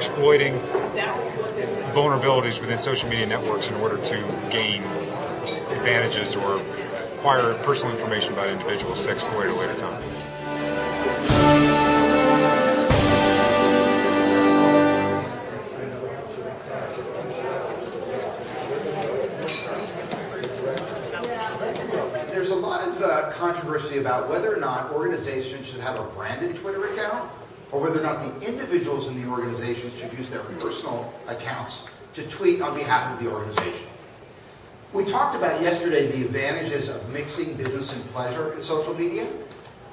exploiting vulnerabilities within social media networks in order to gain advantages or acquire personal information about individuals to exploit at a later time. There's a lot of controversy about whether or not organizations should have a branded Twitter account, or whether or not the individuals in the organizations should use their personal accounts to tweet on behalf of the organization. We talked about yesterday the advantages of mixing business and pleasure in social media,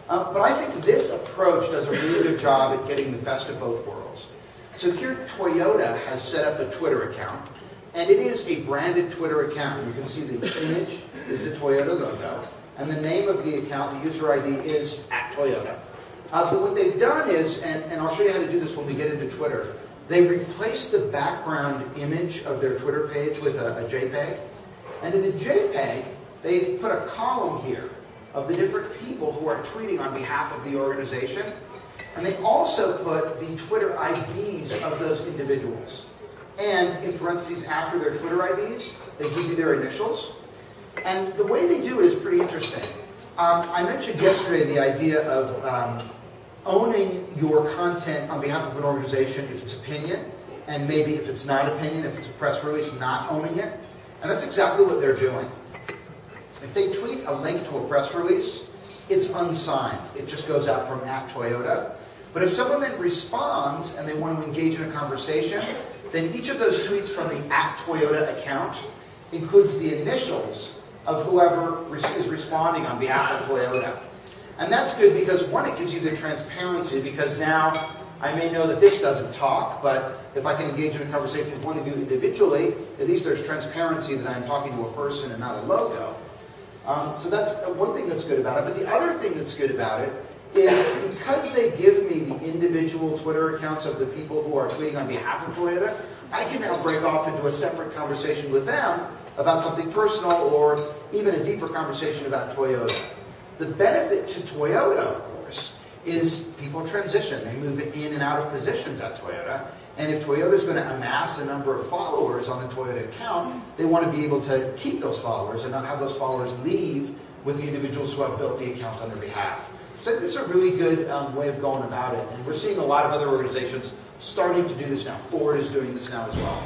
but I think this approach does a really good job at getting the best of both worlds. So here Toyota has set up a Twitter account, and it is a branded Twitter account. You can see the image is the Toyota logo, and the name of the account, the user ID, is @Toyota. But what they've done is, and I'll show you how to do this when we get into Twitter, they replaced the background image of their Twitter page with a JPEG. And in the JPEG, they've put a column here of the different people who are tweeting on behalf of the organization. And they also put the Twitter IDs of those individuals. And in parentheses after their Twitter IDs, they give you their initials. And the way they do it is pretty interesting. I mentioned yesterday the idea of owning your content on behalf of an organization if it's opinion, and maybe if it's not opinion, if it's a press release, not owning it. And that's exactly what they're doing. If they tweet a link to a press release, it's unsigned. It just goes out from @Toyota. But if someone then responds and they want to engage in a conversation, then each of those tweets from the @Toyota account includes the initials of whoever is responding on behalf of Toyota. And that's good because, one, it gives you the transparency, because now I may know that this doesn't talk, but if I can engage in a conversation with one of you individually, at least there's transparency that I'm talking to a person and not a logo. So that's one thing that's good about it. But the other thing that's good about it is because they give me the individual Twitter accounts of the people who are tweeting on behalf of Toyota, I can now break off into a separate conversation with them about something personal, or even a deeper conversation about Toyota. The benefit to Toyota, of course, is people transition. They move in and out of positions at Toyota. And if Toyota is going to amass a number of followers on the Toyota account, they want to be able to keep those followers and not have those followers leave with the individuals who have built the account on their behalf. So this is a really good way of going about it. And we're seeing a lot of other organizations starting to do this now. Ford is doing this now as well.